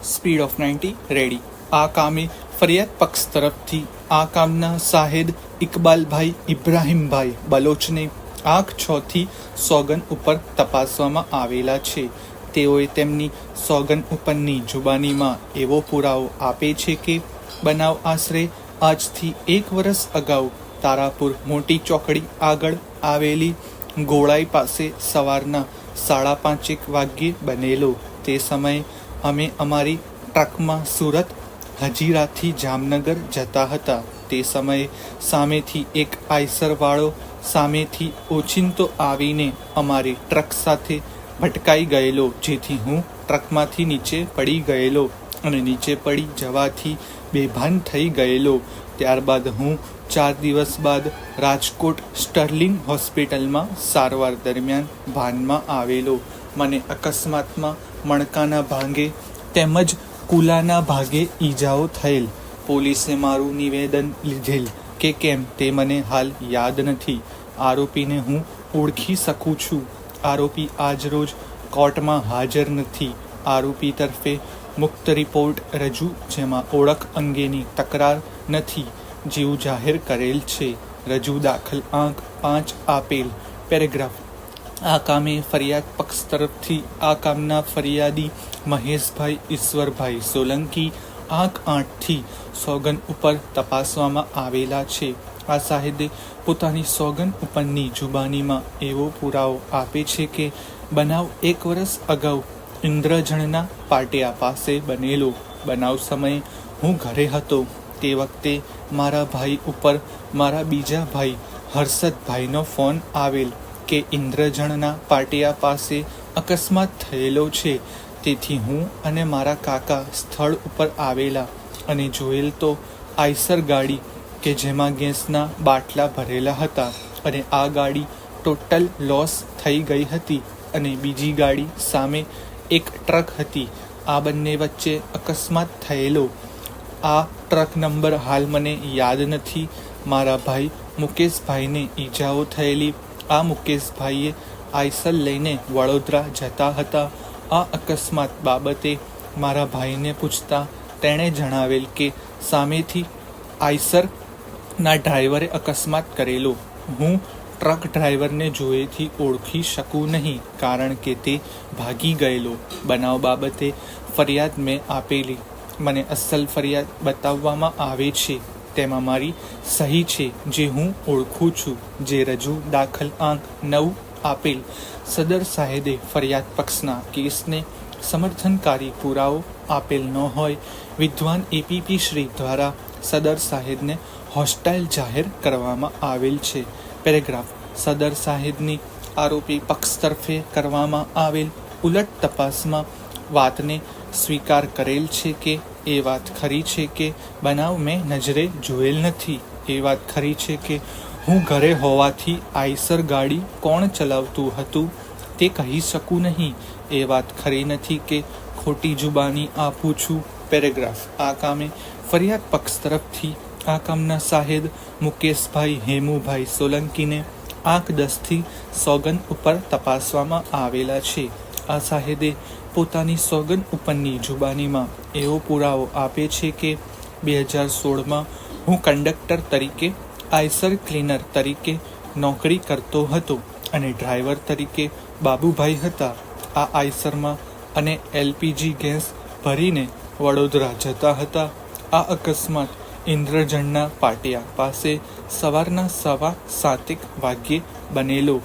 Speed of 90 ready. આ કામે ફરિયાદ પક્ષ તરફથી આ કામના સાહેદ ઇકબાલભાઈ ઇબ્રાહીમભાઈ બલોચને આંખ 6 થી સોગન ઉપર તપાસવામાં આવેલા છે। તેઓએ તેમની સોગન ઉપરની જુબાનીમાં એવો પુરાવો આપે છે કે બનાવ આશરે આજથી 1 વર્ષ અગાઉ તારાપુર મોટી ચોકડી આગળ આવેલી ગોળાઈ પાસે સવારના 5:30 વાગ્યે બનેલો। તે સમયે અમે અમારી ટ્રકમાં સુરત હજીરાથી જામનગર જતા હતા। તે સમયે સામેથી એક આઈસરવાળો સામેથી ઓચિંતો આવીને અમારી ટ્રક સાથે ભટકાઈ ગયેલો, જેથી હું ટ્રકમાંથી નીચે પડી ગયેલો અને નીચે પડી જવાથી બેભાન થઈ ગયેલો। ત્યારબાદ હું 4 દિવસ બાદ રાજકોટ સ્ટર્લિંગ હોસ્પિટલમાં સારવાર દરમિયાન ભાનમાં આવેલો। મને અકસ્માતમાં મણકાના ભાગે તેમજ કુલાના ભાગે ઈજાઓ થયેલ। પોલીસે મારું નિવેદન લીધેલ કે કેમ તે મને હાલ યાદ નથી। આરોપીને હું ઓળખી શકું છું। આરોપી આજરોજ કોર્ટમાં હાજર નથી। આરોપી તરફે મુક્ત રિપોર્ટ રજૂ, જેમાં ઓળખ અંગેની તકરાર નથી, જેવું જાહેર કરેલ છે। રજૂ દાખલ આંક 5 આપેલ પેરેગ્રાફ। આ કામે ફરિયાદ પક્ષ તરફથી આ કામના ફરિયાદી મહેશભાઈ ઈશ્વરભાઈ સોલંકી આંક 8 થી સોગન ઉપર તપાસવામાં આવેલા છે। આ સાહેદે પોતાની સોગન ઉપરની જુબાનીમાં એવો પુરાવો આપે છે કે બનાવ 1 વર્ષ અગાઉ ઇન્દ્રજણના પાટિયા પાસે બનેલો। બનાવ સમયે હું ઘરે હતો। તે વખતે મારા ભાઈ ઉપર મારા બીજા ભાઈ હર્ષદભાઈનો ફોન આવેલ કે ઇન્દ્રજણના પાટિયા પાસે અકસ્માત થયેલો છે। તેથી હું અને મારા કાકા સ્થળ ઉપર આવેલા અને જોયેલ તો આઈસર ગાડી કે જેમાં ગેસના બાટલા ભરેલા હતા અને આ ગાડી ટોટલ લોસ થઈ ગઈ હતી અને બીજી ગાડી સામે એક ટ્રક હતી। આ બંને વચ્ચે અકસ્માત થયેલો। આ ટ્રક નંબર હાલ મને યાદ નથી। મારા ભાઈ મુકેશભાઈને ઈજાઓ થયેલી। આ મુકેશભાઈએ આઈસર લઈને વડોદરા જતા હતા। આ અકસ્માત બાબતે મારા ભાઈને પૂછતા તેણે જણાવેલ કે સામેથી આઈસરના ડ્રાઈવરે અકસ્માત કરેલો। હું ટ્રક ડ્રાઈવરને જોયેથી ઓળખી શકું નહીં, કારણ કે તે ભાગી ગયેલો। બનાવ બાબતે ફરિયાદ મેં આપેલી। મને અસલ ફરિયાદ બતાવવામાં આવે છે, તેમાં મારી સહી છે, જે હું ઓળખું છું। જે રજૂ દાખલ આંક 9 આપેલ સદર સાહેદે ફરિયાદ પક્ષના કેસને સમર્થનકારી પુરાવો આપેલ ન હોય, વિદ્વાન એપીપી શ્રી દ્વારા સદર સાહેદને હોસ્ટાઇલ જાહેર કરવામાં આવેલ છે। પેરેગ્રાફ। સદર સાહેદની આરોપી પક્ષ તરફે કરવામાં આવેલ ઉલટ તપાસમાં વાતને સ્વીકાર કરેલ છે કે એ વાત ખરી છે કે બનાવ મેં નજરે જોયેલ નથી। એ વાત ખરી છે કે હું ઘરે હોવાથી આઈસર ગાડી કોણ ચલાવતું હતું તે કહી શકું નહીં। એ વાત ખરી નથી કે ખોટી જુબાની આપું છું। પેરેગ્રાફ। આ કામે ફરિયાદ પક્ષ તરફથી આ કામના સાહેદ મુકેશભાઈ હેમુભાઈ સોલંકીને આંક 10 થી સોગન ઉપર તપાસવામાં આવેલા છે। આ સાહેદે પોતાની સોગન ઉપરની જુબાનીમાં એવો પુરાવો આપે છે કે 2016માં હું કંડક્ટર તરીકે આઈસર ક્લીનર તરીકે નોકરી કરતો હતો અને ડ્રાઈવર તરીકે બાબુભાઈ હતા। આ આઈસરમાં અને એલપીજી ગેસ ભરીને વડોદરા જતા હતા। આ અકસ્માત ઇન્દ્રજણના પાટિયા પાસે સવારના 7:15 વાગ્યે બનેલો।